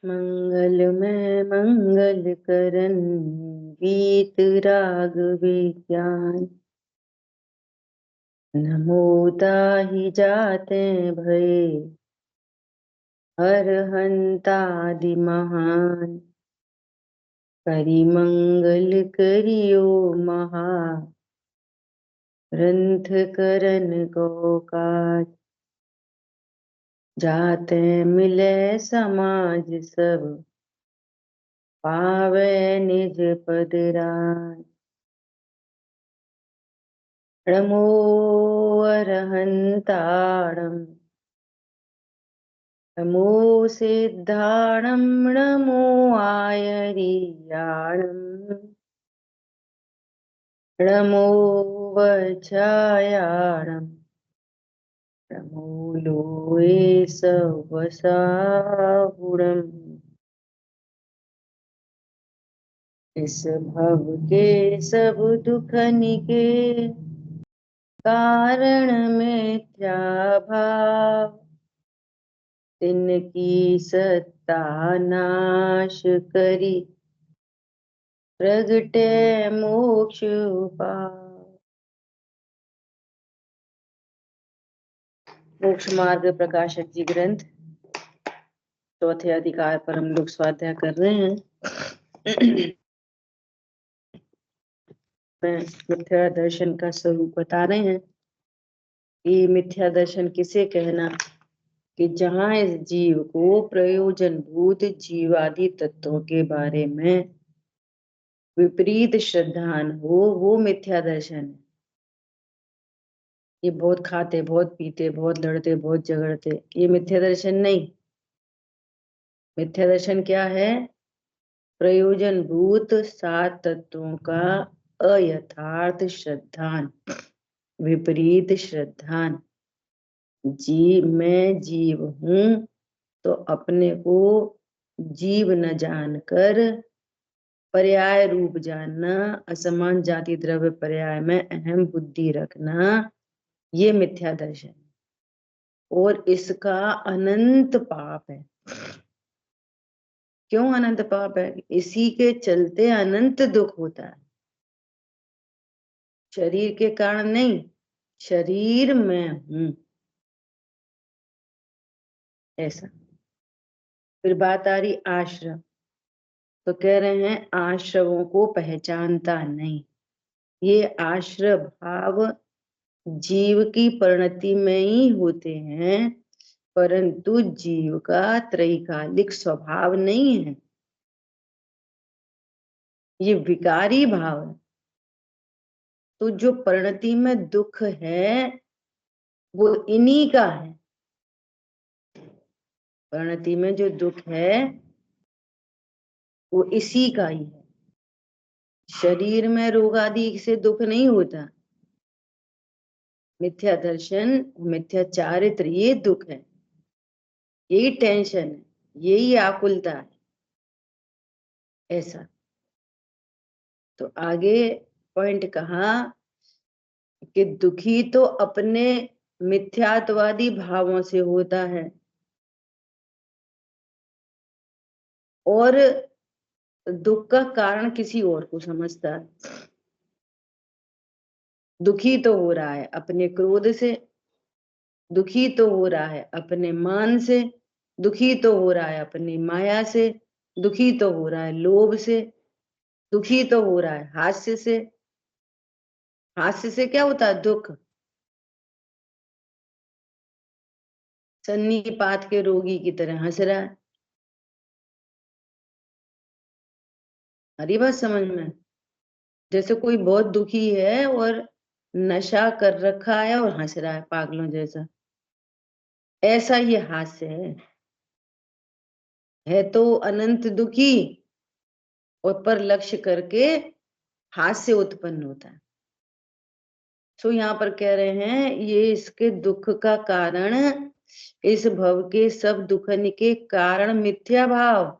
मंगलमय मंगल करन गीत राग विज्ञान। नमो ताहि जाते भये अरहंतादि महान। करिमंगल करियो महा ग्रंथ करन को काज। जाते मिले समाज सब पावे निज पद राज। नमो अरहंताणं नमो सिद्धाणं नमो आयर्याणं नमो वज्रायाणं नमो लोये सवसाहुणम्। इस भव के सब दुख निके कारण मिथ्या भाव। तिनकी सत्ता नाश करी प्रगटे मोक्ष उपाय। मोक्ष मार्ग प्रकाशक जी ग्रंथ चौथे अधिकार पर हम लोग स्वाध्याय कर रहे हैं। मिथ्या दर्शन का स्वरूप बता रहे हैं कि मिथ्या दर्शन किसे कहना कि जहां इस जीव को प्रयोजन भूत जीवादि तत्वों के बारे में विपरीत श्रद्धान हो, वो मिथ्या दर्शन है। ये बहुत खाते, बहुत पीते, बहुत लड़ते, बहुत झगड़ते, ये मिथ्या दर्शन नहीं। मिथ्या दर्शन क्या है? प्रयोजन भूत सात तत्वों का अयथार्थ श्रद्धान, विपरीत श्रद्धान। मैं जीव हूं तो अपने को जीव न जानकर पर्याय रूप जानना, असमान जाति द्रव्य पर्याय में अहम बुद्धि रखना, ये मिथ्या दर्शन और इसका अनंत पाप है। क्यों अनंत पाप है? इसी के चलते अनंत दुख होता है। शरीर के कारण नहीं, शरीर में हूं ऐसा। फिर बात आ रही आश्रम, तो कह रहे हैं आश्रमों को पहचानता नहीं। ये आश्रय भाव जीव की परिणति में ही होते हैं, परंतु जीव का त्रैकालिक स्वभाव नहीं है। ये विकारी भाव है। तो जो परिणति में दुख है वो इन्हीं का है। परिणति में जो दुख है वो इसी का ही है। शरीर में रोग आदि से दुख नहीं होता। मिथ्या दर्शन, मिथ्या चारित्र, ये दुख है, यही टेंशन है, यही आकुलता है ऐसा। तो आगे पॉइंट कहा कि दुखी तो अपने मिथ्यात्वादी भावों से होता है और दुख का कारण किसी और को समझता है। दुखी तो हो रहा है अपने क्रोध से, दुखी तो हो रहा है अपने मान से, दुखी तो हो रहा है अपनी माया से, दुखी तो हो रहा है लोभ से, दुखी तो हो रहा है हास्य से। हास्य से क्या होता है? दुख। सन्नीपात के रोगी की तरह हंस रहा है। हरी बात समझ में? जैसे कोई बहुत दुखी है और नशा कर रखा है और हंस रहा है पागलों जैसा, ऐसा ये हास्य है तो अनंत दुखी और पर लक्ष्य करके हास्य उत्पन्न होता है। तो यहाँ पर कह रहे हैं ये इसके दुख का कारण, इस भव के सब दुखन के कारण मिथ्या भाव।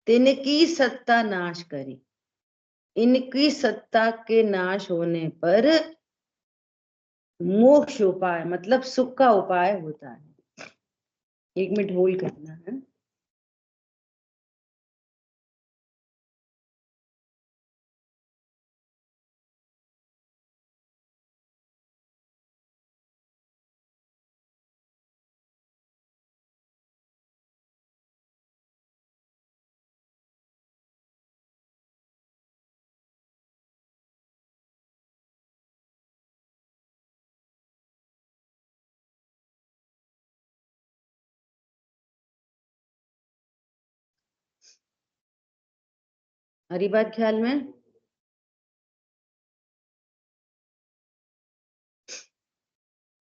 तिनकी सत्ता नाश करी, इनकी सत्ता के नाश होने पर मोक्ष उपाय मतलब सुख का उपाय होता है। एक मिनट होल्ड करना है। हरी बात ख्याल में?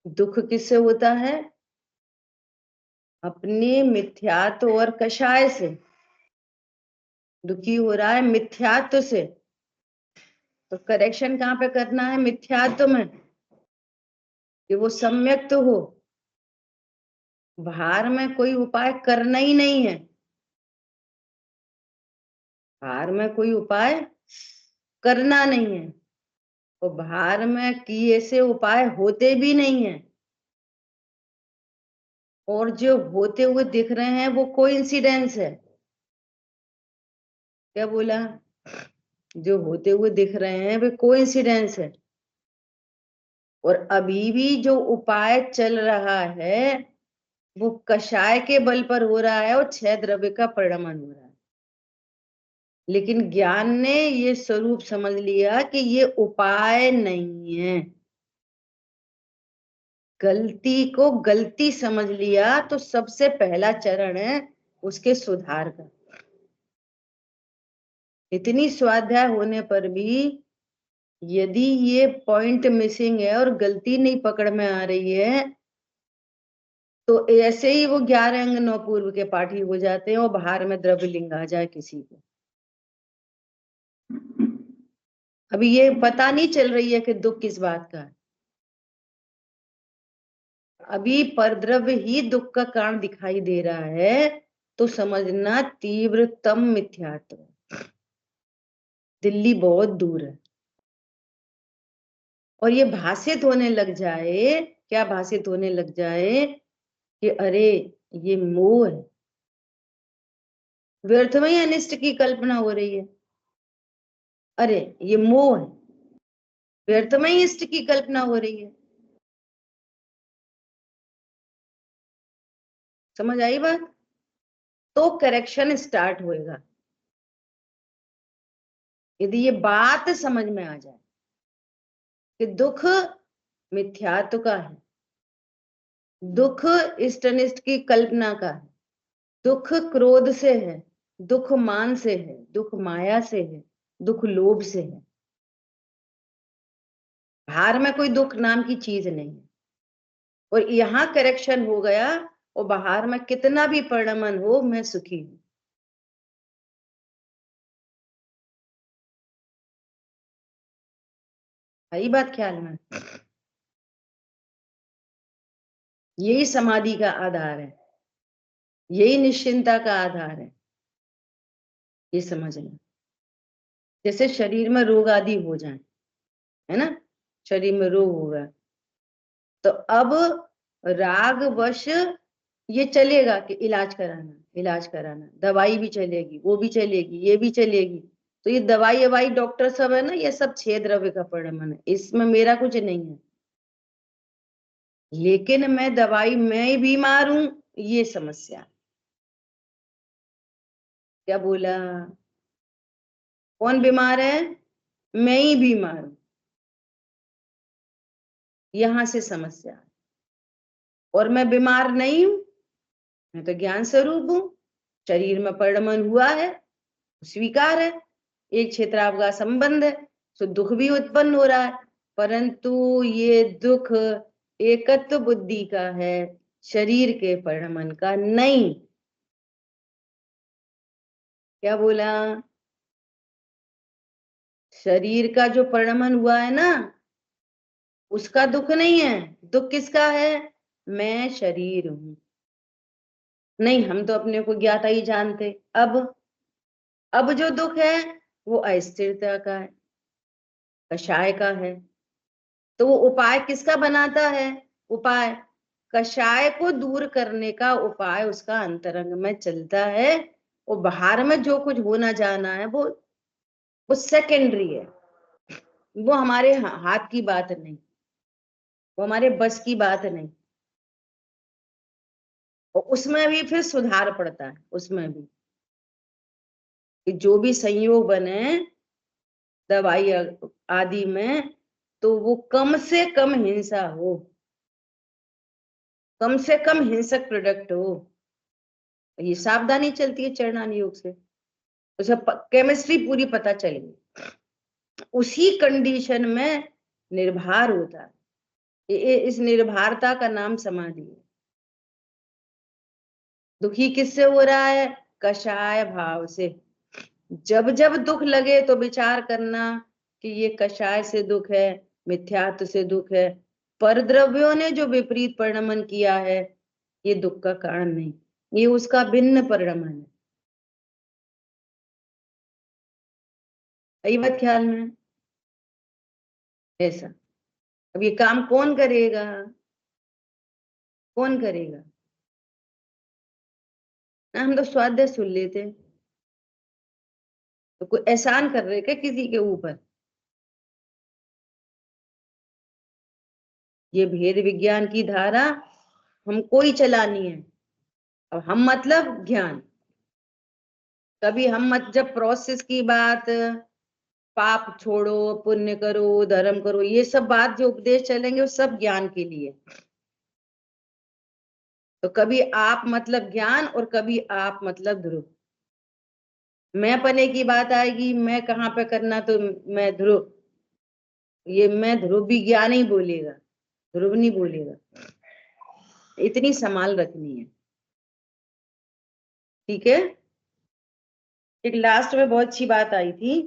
दुख किससे होता है? अपने मिथ्यात्व और कषाय से दुखी हो रहा है, मिथ्यात्व से। तो करेक्शन कहाँ पे करना है? मिथ्यात्व में, कि वो सम्यक तो हो। बाहर में कोई उपाय करना ही नहीं है, बाहर में कोई उपाय करना नहीं है, और बाहर में किए से उपाय होते भी नहीं है, और जो होते हुए दिख रहे हैं वो कोइंसिडेंस है। क्या बोला? जो होते हुए दिख रहे हैं वे कोइंसिडेंस है, और अभी भी जो उपाय चल रहा है वो कषाय के बल पर हो रहा है और 6 द्रव्य का परिणमन हो रहा है। लेकिन ज्ञान ने ये स्वरूप समझ लिया कि ये उपाय नहीं है। गलती को गलती समझ लिया तो सबसे पहला चरण है उसके सुधार का। इतनी स्वाध्याय होने पर भी यदि ये पॉइंट मिसिंग है और गलती नहीं पकड़ में आ रही है, तो ऐसे ही वो 11 अंग 9 पूर्व के पाठी हो जाते हैं और बाहर में द्रव्य लिंग आ जाए किसी को। अभी ये पता नहीं चल रही है कि दुख किस बात का है। अभी परद्रव्य ही दुख का कारण दिखाई दे रहा है, तो समझना तीव्रतम मिथ्यात्व। दिल्ली बहुत दूर है, और ये भाषित होने लग जाए, क्या भाषित होने लग जाए कि अरे ये मोह है, व्यर्थ में ही अनिष्ट की कल्पना हो रही है। अरे ये मोह है, व्यर्थ में ही इष्ट की कल्पना हो रही है। समझ आई बात? तो करेक्शन स्टार्ट होएगा यदि ये बात समझ में आ जाए कि दुख मिथ्यात्व का है, दुख इष्ट अनिष्ट की कल्पना का है, दुख क्रोध से है, दुख मान से है, दुख माया से है, दुख लोभ से है। बाहर में कोई दुख नाम की चीज नहीं है, और यहां करेक्शन हो गया, और बाहर में कितना भी परिणमन हो मैं सुखी हूं। आई बात ख्याल में? यही समाधि का आधार है, यही निश्चिंता का आधार है। ये समझना, जैसे शरीर में रोग आदि हो जाए, है ना, शरीर में रोग होगा, तो अब राग वश ये चलेगा कि इलाज कराना, इलाज कराना, दवाई भी चलेगी, वो भी चलेगी, ये भी चलेगी। तो ये दवाई ववाई डॉक्टर सब है ना, ये सब 6 द्रव्य का परिणमन है, इसमें मेरा कुछ नहीं है। लेकिन मैं दवाई मैं बीमार हूं, ये समस्या। क्या बोला? कौन बीमार है? मैं ही बीमार हूं, यहां से समस्या। और मैं बीमार नहीं हूं, मैं तो ज्ञान स्वरूप हूं। शरीर में परिणमन हुआ है, स्वीकार है, एक क्षेत्राव का संबंध है, तो दुख भी उत्पन्न हो रहा है, परंतु ये दुख एकत्व बुद्धि का है, शरीर के परिणमन का नहीं। क्या बोला? शरीर का जो परिणमन हुआ है ना, उसका दुख नहीं है। दुख किसका है? मैं शरीर हूं। नहीं, हम तो अपने को ज्ञाता ही जानते। अब जो दुख है वो अस्थिरता का है, कषाय का है। तो वो उपाय किसका बनाता है? उपाय कषाय को दूर करने का उपाय उसका अंतरंग में चलता है, और बाहर में जो कुछ होना जाना है वो सेकेंडरी है, वो हमारे हाथ की बात नहीं, वो हमारे बस की बात नहीं। और उसमें भी फिर सुधार पड़ता है, उसमें भी कि जो भी संयोग बने दवाई आदि में, तो वो कम से कम हिंसा हो, कम से कम हिंसक प्रोडक्ट हो। ये सावधानी चलती है चरणान योग से। उसे केमिस्ट्री पूरी पता चल गई, उसी कंडीशन में निर्भर होता है। इस निर्भरता का नाम समाधि है। दुखी किससे हो रहा है? कषाय भाव से। जब जब दुख लगे तो विचार करना कि ये कषाय से दुख है, मिथ्यात्व से दुख है, परद्रव्यों ने जो विपरीत परिणमन किया है, ये दुख का कारण नहीं, ये उसका भिन्न परिणमन है। यही बात ख्याल में ऐसा। अब ये काम कौन करेगा? कौन करेगा ना? हम तो स्वाध्याय सुन लेते, तो कोई एहसान कर रहे क्या किसी के ऊपर? ये भेद विज्ञान की धारा हमको ही चलानी है। अब हम मतलब ज्ञान। कभी हम मत, जब प्रोसेस की बात, पाप छोड़ो, पुण्य करो, धर्म करो, ये सब बात जो उपदेश चलेंगे वो सब ज्ञान के लिए। तो कभी आप मतलब ज्ञान और कभी आप मतलब ध्रुव। मैं पने की बात आएगी, मैं कहाँ पे करना, तो मैं ध्रुव। ये मैं ध्रुव भी ज्ञान ही बोलेगा, ध्रुव नहीं बोलेगा। इतनी संभाल रखनी है, ठीक है। एक लास्ट में बहुत अच्छी बात आई थी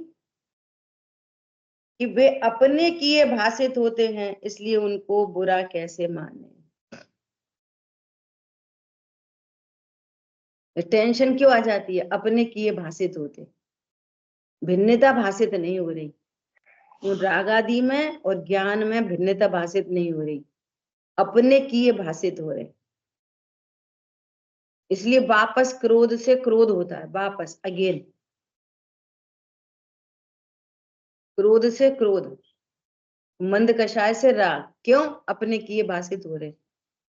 कि वे अपने किए भाषित होते हैं, इसलिए उनको बुरा कैसे माने। टेंशन क्यों आ जाती है? अपने किए भाषित होते, भिन्नता भाषित नहीं हो रही। राग आदि में और ज्ञान में भिन्नता भाषित नहीं हो रही, अपने किए भाषित हो रहे। इसलिए वापस क्रोध से क्रोध होता है, वापस अगेन क्रोध से क्रोध, मंद कषाय से राग। क्यों? अपने किए भाषित हो रहे।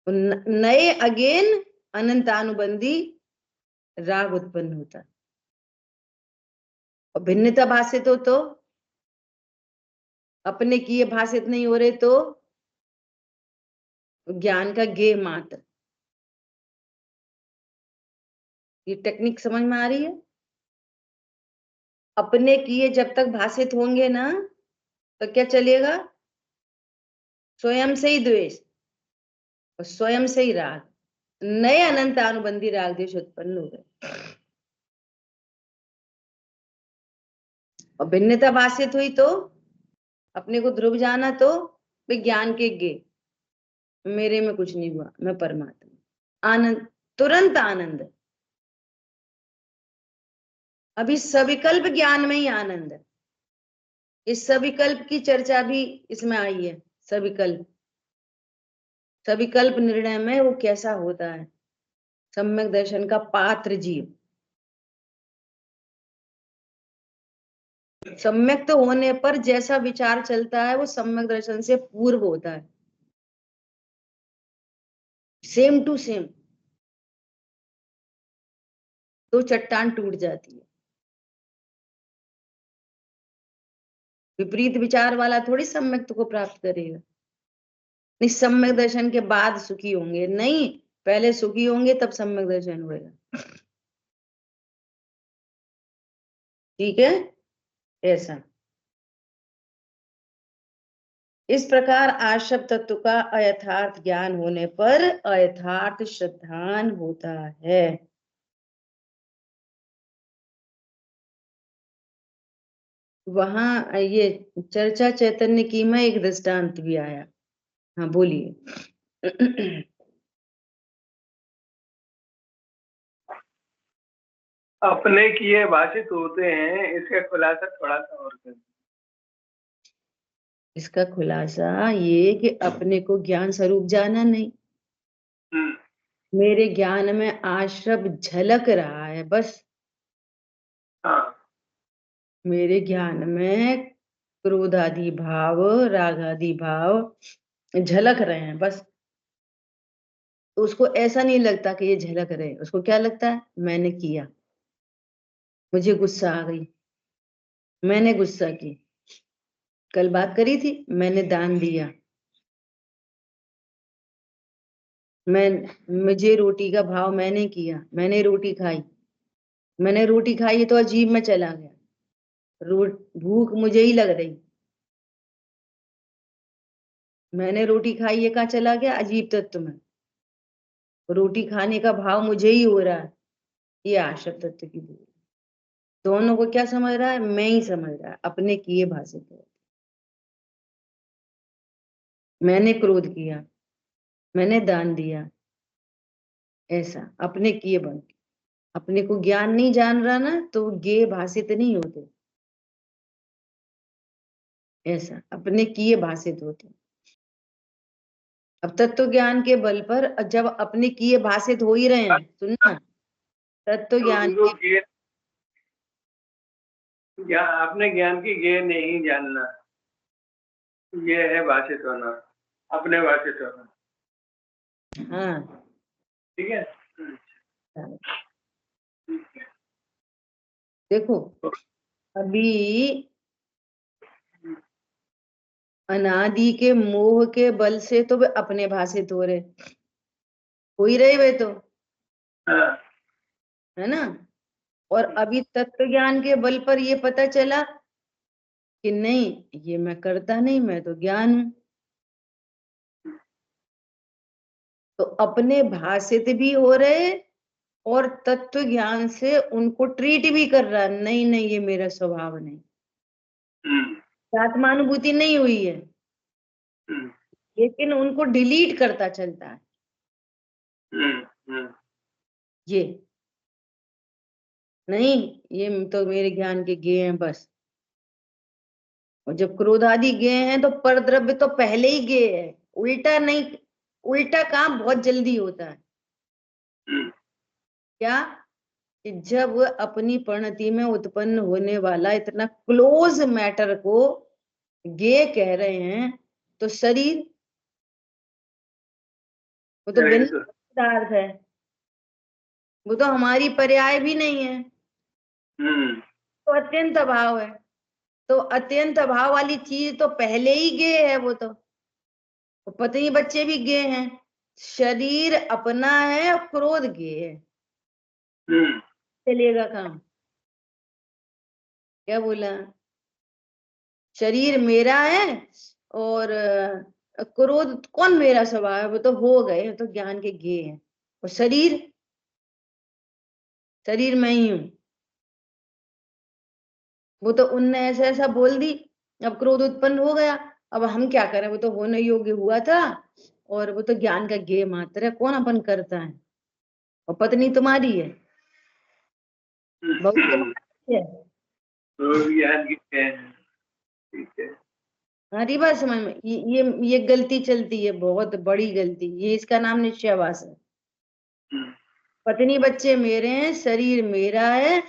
नए अगेन अनंतानुबंधी राग उत्पन्न होता है। और भिन्नता भाषित हो तो, अपने किए भाषित नहीं हो रहे तो ज्ञान का गे मात्र। ये टेक्निक समझ में आ रही है? अपने किए जब तक भाषित होंगे ना, तो क्या चलेगा? स्वयं से ही द्वेष और स्वयं से ही राग, नए अनंत अनुबंधी राग द्वेष उत्पन्न हो गए। और भिन्नता भाषित हुई तो अपने को ध्रुव जाना, तो विज्ञान के गे, मेरे में कुछ नहीं हुआ, मैं परमात्मा। आनंद, तुरंत आनंद। अभी सविकल्प ज्ञान में ही आनंद है। इस सविकल्प की चर्चा भी इसमें आई है। सविकल्प, सविकल्प निर्णय में वो कैसा होता है, सम्यक दर्शन का पात्र जीव। सम्यक तो होने पर जैसा विचार चलता है वो सम्यक दर्शन से पूर्व होता है, सेम टू सेम। तो चट्टान टूट जाती है। विपरीत विचार वाला थोड़ी सम्यक को प्राप्त करेगा। नहीं, सम्यक दर्शन के बाद सुखी होंगे, नहीं, पहले सुखी होंगे तब सम्यक दर्शन होगा, ठीक है। ऐसा, इस प्रकार आशव तत्व का अयथार्थ ज्ञान होने पर अयथार्थ श्रद्धान होता है। वहां ये चर्चा चैतन्य की में एक दृष्टांत भी आया। हाँ बोलिए। अपने किए भाषित होते हैं, इसका खुलासा थोड़ा सा और कर। इसका खुलासा ये कि अपने को ज्ञान स्वरूप जाना नहीं, मेरे ज्ञान में आश्रव झलक रहा है बस। हाँ, मेरे ज्ञान में क्रोधादि भाव, रागादि भाव झलक रहे हैं बस। तो उसको ऐसा नहीं लगता कि ये झलक रहे, उसको क्या लगता है? मैंने किया, मुझे गुस्सा आ गई, मैंने गुस्सा की, कल बात करी थी, मैंने दान दिया, मैं, मुझे रोटी का भाव मैंने किया, मैंने रोटी खाई, मैंने रोटी खाई तो अजीब में चला गया, भूख मुझे ही लग रही, मैंने रोटी खाई है, कहाँ चला गया, अजीब तत्व में, रोटी खाने का भाव मुझे ही हो रहा है, ये आश्रम तत्व की भूल। दोनों को क्या समझ रहा है, मैं ही समझ रहा है, अपने किए भाषित है। मैंने क्रोध किया, मैंने दान दिया, ऐसा अपने किए बन, अपने को ज्ञान नहीं जान रहा ना, तो ज्ञेय भाषित नहीं होते, ऐसा अपने किए भाषित होते। अब तत्व ज्ञान के बल पर जब अपने किए भाषित हो ही रहे हैं, सुनना, तत्व ज्ञान उनको के, अपने ज्ञान की गे नहीं जानना, ये है भाषित होना, अपने भाषित होना। हाँ ठीक है। देखो, अभी अनादि के मोह के बल से तो वे अपने भाषित हो रहे, हो ही रहे वे तो, हाँ। है ना। और अभी तत्व ज्ञान के बल पर ये पता चला कि नहीं, ये मैं करता नहीं, मैं तो ज्ञान हूं, तो अपने भाषित भी हो रहे और तत्व ज्ञान से उनको ट्रीट भी कर रहा, नहीं नहीं ये मेरा स्वभाव नहीं, आत्मानुभूति नहीं हुई है, लेकिन उनको डिलीट करता चलता है, ये नहीं, ये तो मेरे ज्ञान के ज्ञेय हैं बस। और जब क्रोध आदि ज्ञेय हैं तो परद्रव्य तो पहले ही ज्ञेय है, उल्टा नहीं, उल्टा काम बहुत जल्दी होता है। क्या, कि जब अपनी परिणति में उत्पन्न होने वाला इतना क्लोज मैटर को ज्ञेय कह रहे हैं, तो शरीर वो तो भिन्न पदार्थ है, वो तो हमारी पर्याय भी नहीं है, तो अत्यंत अभाव है, तो अत्यंत अभाव वाली चीज तो पहले ही ज्ञेय है, वो तो पत्नी बच्चे भी ज्ञेय हैं, शरीर अपना है और क्रोध ज्ञेय है, चलेगा काम। क्या बोला, शरीर मेरा है और क्रोध कौन मेरा स्वभाव है, वो तो हो गए, तो ज्ञान के ज्ञेय हैं, और शरीर, शरीर मैं ही हूं, वो तो उनने ऐसा ऐसा बोल दी, अब क्रोध उत्पन्न हो गया, अब हम क्या करें, वो तो होने योग्य हुआ था, और वो तो ज्ञान का ज्ञेय मात्र है, कौन अपन करता है, और पत्नी तुम्हारी है, बहू तुम्हारी है, ठीक है। हमारी बात समझ में, ये गलती चलती है, बहुत बड़ी गलती, ये इसका नाम निश्चयवास है। पत्नी बच्चे मेरे हैं, शरीर मेरा है,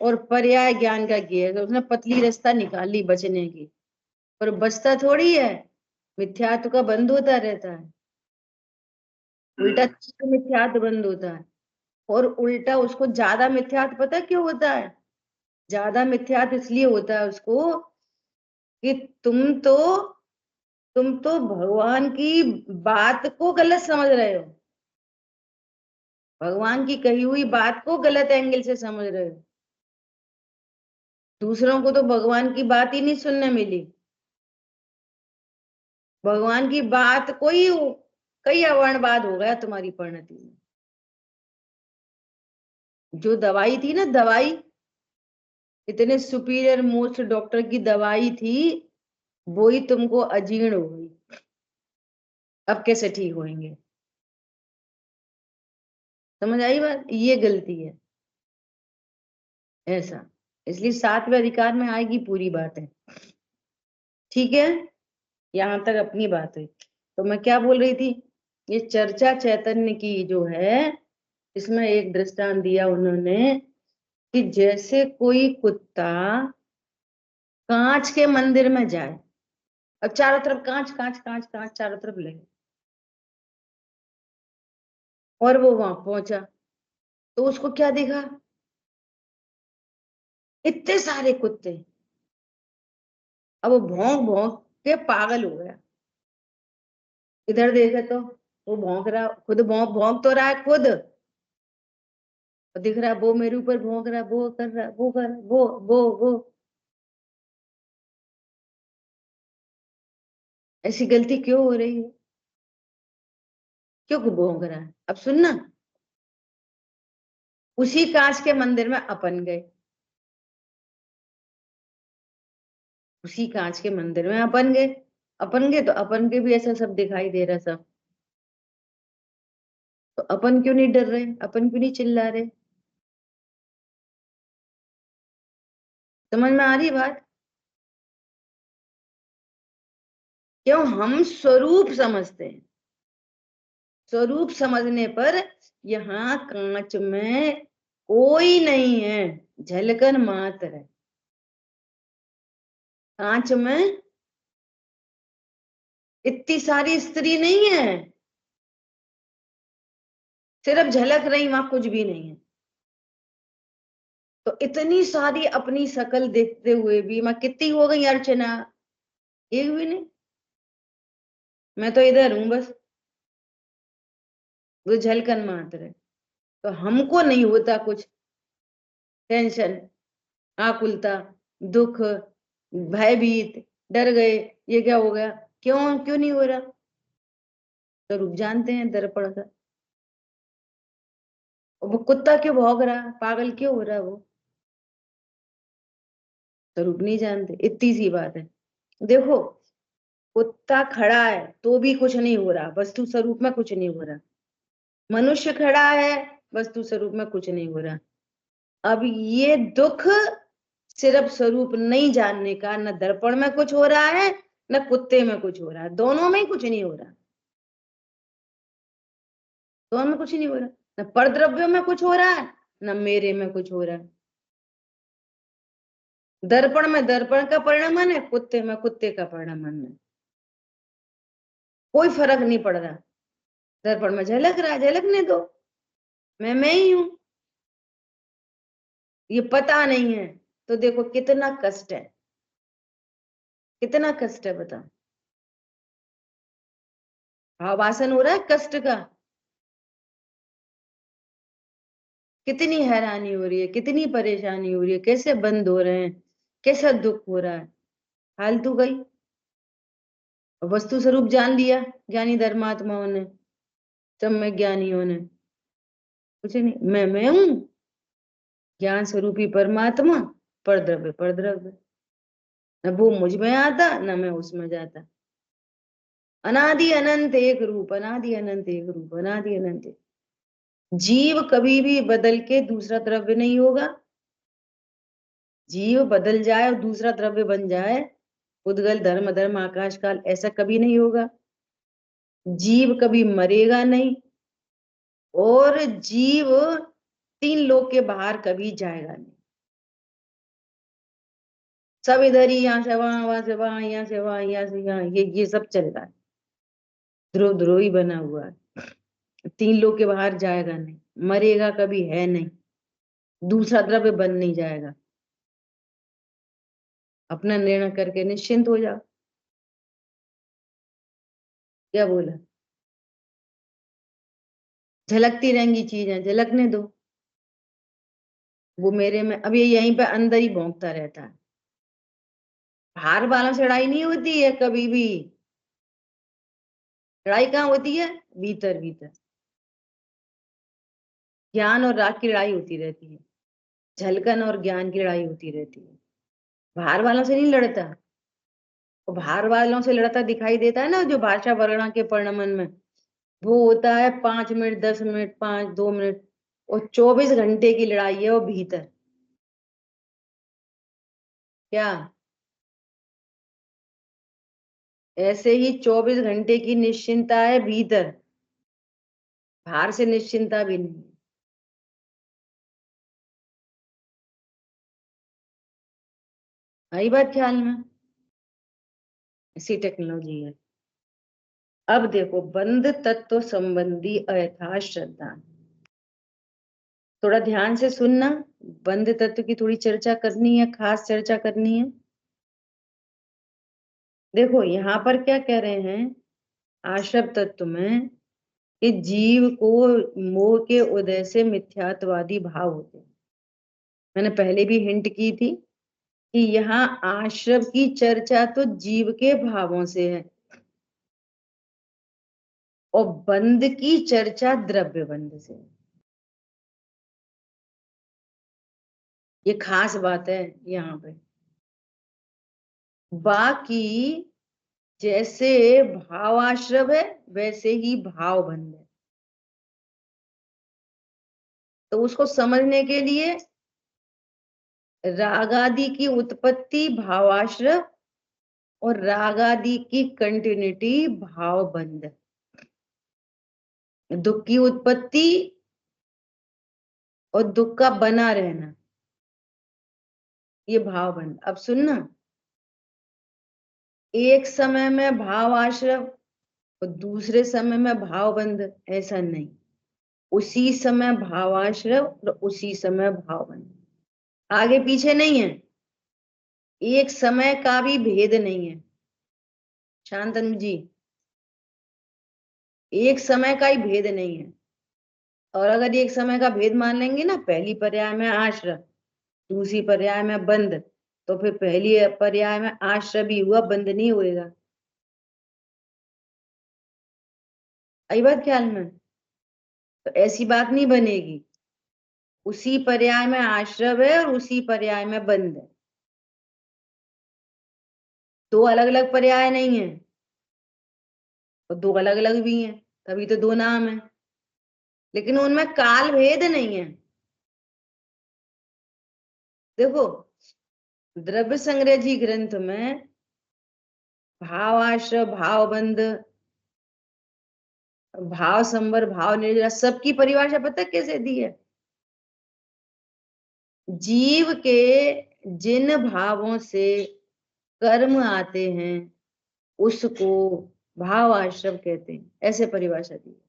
और पर्याय ज्ञान का ज्ञेय है, तो उसने पतली रास्ता निकाल ली बचने की, पर बचता थोड़ी है, मिथ्यात्व का बंद होता रहता है, उल्टा मिथ्यात्व बंद होता है, और उल्टा उसको ज्यादा मिथ्यात्व पता क्यों होता है, ज्यादा मिथ्यात्व इसलिए होता है उसको कि तुम तो भगवान की बात को गलत समझ रहे हो, भगवान की कही हुई बात को गलत एंगल से समझ रहे हो, दूसरों को तो भगवान की बात ही नहीं सुनने मिली, भगवान की बात कोई कई अवर्णवाद हो गया तुम्हारी परिणति में, जो दवाई थी ना, दवाई इतने सुपीरियर मोस्ट डॉक्टर की दवाई थी, वो ही तुमको अजीर्ण हो गई, अब कैसे ठीक होंगे, समझ आई बात, ये गलती है, ऐसा, इसलिए सातवें अधिकार में आएगी पूरी बात है, ठीक है, यहां तक अपनी बात हुई। तो मैं क्या बोल रही थी, ये चर्चा चैतन्य की जो है, इसमें एक दृष्टांत दिया उन्होंने कि जैसे कोई कुत्ता कांच के मंदिर में जाए, अब चारों तरफ कांच कांच कांच कांच चारों तरफ लगे, और वो वहां पहुंचा, तो उसको क्या दिखा, इतने सारे कुत्ते, अब वो भौंक भौंक के पागल हो गया, इधर देखे तो वो भौंक रहा, खुद भौंक भौंक तो रहा है खुद, और दिख रहा वो मेरे ऊपर भौंक रहा, वो कर रहा, वो कर रहा, वो ऐसी गलती क्यों हो रही है? क्यों भौंक रहा है? अब सुनना, उसी कांच के मंदिर में अपन गए, उसी कांच के मंदिर में अपन गए तो अपन के भी ऐसा सब दिखाई दे रहा सब, तो अपन क्यों नहीं डर रहे, अपन क्यों नहीं चिल्ला रहे? समझ में आ रही बात? क्यों हम स्वरूप समझते हैं, स्वरूप समझने पर यहाँ कांच में कोई नहीं है, झलकन मात्र है। कांच में इतनी सारी स्त्री नहीं है, सिर्फ झलक रही, वहां कुछ भी नहीं है। तो इतनी सारी अपनी शकल देखते हुए भी मैं कितनी हो गई अर्चना? एक भी नहीं। मैं तो इधर हूं बस, वो झलकन मात्र है। तो हमको नहीं होता कुछ टेंशन, आकुलता, दुख, भयभीत, डर गए, ये क्या हो गया, क्यों क्यों नहीं हो रहा? तो रुक जानते हैं दर्पण का, वो कुत्ता क्यों भौंक रहा, पागल क्यों हो रहा वो, तो रुक नहीं जानते। इतनी सी बात है। देखो, कुत्ता खड़ा है तो भी कुछ नहीं हो रहा, वस्तु स्वरूप में कुछ नहीं हो रहा। मनुष्य खड़ा है, वस्तु स्वरूप में कुछ नहीं हो रहा। अब ये दुख सिर्फ स्वरूप नहीं जानने का, न दर्पण में कुछ हो रहा है, न कुत्ते में कुछ हो रहा है, दोनों में ही कुछ नहीं हो रहा, दोनों में कुछ नहीं हो रहा। न परद्रव्य में कुछ हो रहा है, न मेरे में कुछ हो रहा है। दर्पण में दर्पण का परिणाम है, कुत्ते में कुत्ते का परिणाम है, कोई फर्क नहीं पड़ रहा। दर्पण में झलक रहा, झलकने दो, मैं ही हूं। ये पता नहीं है तो देखो कितना कष्ट है, कितना कष्ट है बता। भावासन हो रहा है कष्ट का, कितनी हैरानी हो रही है, कितनी परेशानी हो रही है, कैसे बंद हो रहे हैं, कैसा दुख हो रहा है। फालतू गई, वस्तु स्वरूप जान लिया ज्ञानी धर्मात्माओं ने, सम्यक ज्ञानियों ने, कुछ नहीं, मैं हूं ज्ञान स्वरूपी परमात्मा, परद्रव्य परद्रव्य, न वो मुझ में आता न मैं उसमें जाता। अनादि अनंत एक रूप, अनादि अनंत एक रूप, अनादि अनंत एक। जीव कभी भी बदल के दूसरा द्रव्य नहीं होगा, जीव बदल जाए और दूसरा द्रव्य बन जाए, उद्गल धर्म धर्म आकाश काल, ऐसा कभी नहीं होगा। जीव कभी मरेगा नहीं, और जीव तीन लोक के बाहर कभी जाएगा नहीं। सब इधर ही, यहाँ से वहां, वहां से वहां, यहाँ से वहां, यहाँ से यहाँ, ये सब चल रहा है, ध्रुव ध्रुव ही बना हुआ है। तीन लोक के बाहर जाएगा नहीं, मरेगा कभी है नहीं, दूसरा द्रव्य बन नहीं जाएगा। अपना निर्णय करके निश्चिंत हो जाओ। क्या बोला? झलकती रहेंगी चीजें, झलकने दो। वो मेरे में अब ये यहीं पे अंदर ही भौंकता रहता है, बाहर वालों से लड़ाई नहीं होती है कभी भी। लड़ाई कहाँ होती है? भीतर भीतर। ज्ञान और राग की लड़ाई होती रहती है, झलकन और ज्ञान की लड़ाई होती रहती है, बाहर वालों से नहीं लड़ता। वो बाहर वालों से लड़ता दिखाई देता है ना, जो भाषा वर्णा के परिणमन में, वो होता है 5 मिनट, 10 मिनट, 2 मिनट, और 24 घंटे की लड़ाई है वो भीतर। क्या? ऐसे ही 24 घंटे की निश्चिंता है भीतर, बाहर से निश्चिंता भी नहीं। आई बात ख्याल में? ऐसी टेक्नोलॉजी है। अब देखो, बंध तत्व संबंधी अयथार्थ श्रद्धा, थोड़ा ध्यान से सुनना। बंध तत्व की थोड़ी चर्चा करनी है, खास चर्चा करनी है। देखो यहाँ पर क्या कह रहे हैं, आश्रव तत्व में कि जीव को मोह के उदय से मिथ्यात्वादी भाव होते हैं। मैंने पहले भी हिंट की थी कि यहाँ आश्रव की चर्चा तो जीव के भावों से है और बंध की चर्चा द्रव्य बंध से है। ये खास बात है यहाँ पे। बाकी जैसे भाव आश्रव है वैसे ही भाव बंध है। तो उसको समझने के लिए राग आदि की उत्पत्ति भावाश्रव और राग आदि की कंटिन्यूटी भाव बंध। दुख की उत्पत्ति और दुख का बना रहना ये भाव बंध। अब सुनना, एक समय में भाव आश्रव और दूसरे समय में भाव बंध, ऐसा नहीं। उसी समय भावाश्रव और उसी समय भाव बंध, आगे पीछे नहीं है। एक समय का भी भेद नहीं है शांतनु जी, एक समय का ही भेद नहीं है। और अगर एक समय का भेद मान लेंगे ना, पहली पर्याय में आश्रय दूसरी पर्याय में बंध, तो फिर पहली पर्याय में आश्रय भी हुआ, बंध नहीं होएगा। आई बात ख्याल में? तो ऐसी बात नहीं बनेगी। उसी पर्याय में आश्रय है और उसी पर्याय में बंध है, दो अलग अलग पर्याय नहीं है और दो अलग अलग भी हैं, तभी तो दो नाम है, लेकिन उनमें काल भेद नहीं है। देखो, द्रव्य संग्रह जी ग्रंथ में भावाश्रय, भावबंध, भाव संवर, भाव निर्जरा, सबकी परिभाषा पता कैसे दी है? जीव के जिन भावों से कर्म आते हैं उसको भाव आश्रव कहते हैं, ऐसे परिभाषा दी।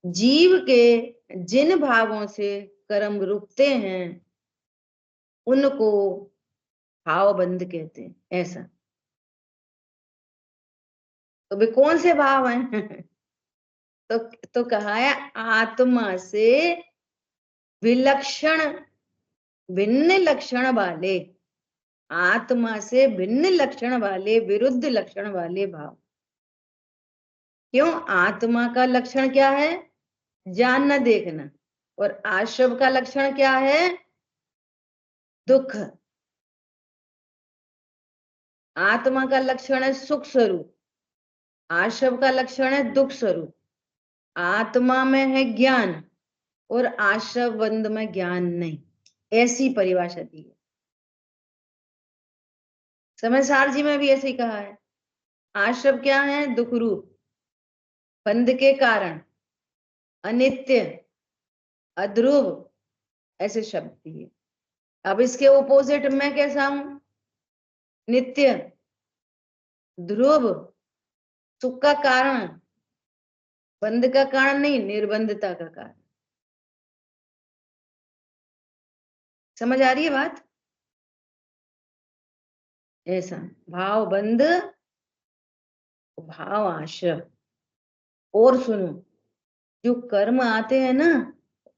जीव के जिन भावों से कर्म रुकते हैं उनको भावबंध कहते हैं, ऐसा। तो वे कौन से भाव हैं? तो कहा है आत्मा से विलक्षण, भिन्न लक्षण वाले, आत्मा से भिन्न लक्षण वाले, विरुद्ध लक्षण वाले भाव। क्यों? आत्मा का लक्षण क्या है? जानना, देखना। और आश्रव का लक्षण क्या है? दुख। आत्मा का लक्षण है सुख स्वरूप, आश्रव का लक्षण है दुख स्वरूप। आत्मा में है ज्ञान और आश्रव बंध में ज्ञान नहीं, ऐसी परिभाषा दी है। समझदार जी में भी ऐसे ही कहा है। आश्रव क्या है? दुख रूप, बंध के कारण, अनित्य, अध्रुव, ऐसे शब्द दिए। अब इसके ओपोजिट में कैसा हूं? नित्य, ध्रुव, सुख का कारण, बंध का कारण नहीं, निर्बंधता का कारण। समझ आ रही है बात? ऐसा भाव बंध, भाव आश्रय। और सुनो, जो कर्म आते हैं ना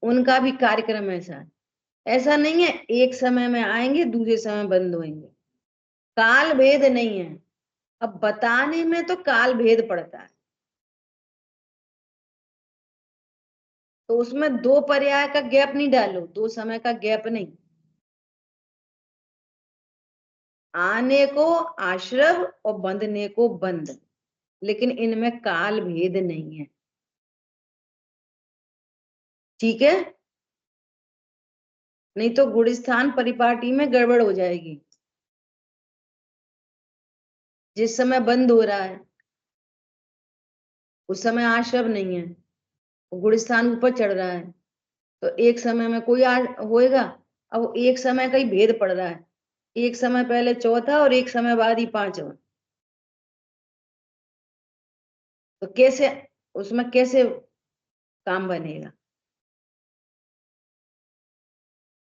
उनका भी कार्यक्रम ऐसा है। ऐसा नहीं है एक समय में आएंगे दूसरे समय बंद होंगे, काल भेद नहीं है। अब बताने में तो काल भेद पड़ता है, तो उसमें दो पर्याय का गैप नहीं डालो, दो समय का गैप नहीं। आने को आश्रव और बंधने को बंध, लेकिन इनमें काल भेद नहीं है। ठीक है? नहीं तो गुणस्थान परिपाटी में गड़बड़ हो जाएगी। जिस समय बंद हो रहा है उस समय आश्रव नहीं है, गुणस्थान ऊपर चढ़ रहा है, तो एक समय में कोई होएगा। अब एक समय का ही भेद पड़ रहा है, एक समय पहले चौथा और एक समय बाद ही पांचवा, तो कैसे उसमें कैसे काम बनेगा?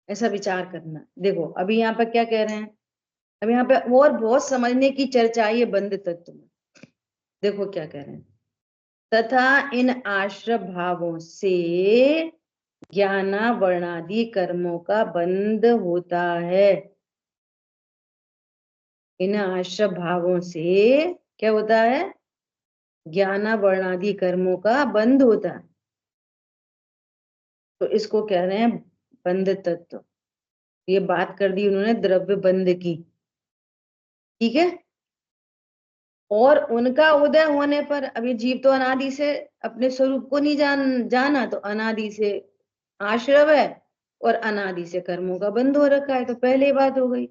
ऐसा विचार करना। देखो अभी यहाँ पर क्या कह रहे हैं, अब यहाँ पे और बहुत समझने की चर्चा आई है बंध तत्व में। देखो क्या कह रहे हैं, तथा इन आश्रय भावों से ज्ञान वर्णादि कर्मों का बंध होता है। इन आश्रय भावों से क्या होता है? ज्ञान वर्णादि कर्मों का बंध होता है। तो इसको कह रहे हैं बंध तत्व। ये बात कर दी उन्होंने द्रव्य बंध की, ठीक है। और उनका उदय होने पर, अभी जीव तो अनादि से अपने स्वरूप को नहीं जाना, तो अनादि से आश्रव है और अनादि से कर्मों का बंध हो रखा है। तो पहले बात हो गई,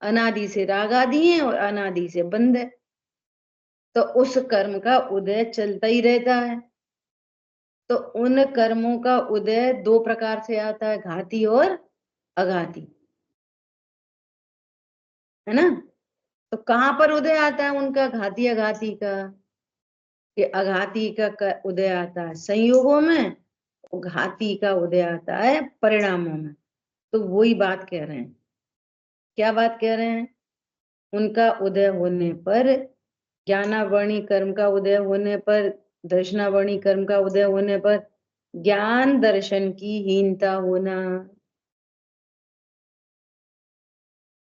अनादि से राग आदि है और अनादि से बंध है। तो उस कर्म का उदय चलता ही रहता है। तो उन कर्मों का उदय दो प्रकार से आता है, घाती और अघाती, है ना। तो कहां पर उदय आता है उनका, घाती अघाती का? कि अघाती का उदय आता है संयोगों में, घाती का उदय आता है परिणामों में। तो वही बात कह रहे हैं। क्या बात कह रहे हैं? उनका उदय होने पर, ज्ञानावर्णी कर्म का उदय होने पर, दर्शनावर्णी कर्म का उदय होने पर ज्ञान दर्शन की हीनता होना।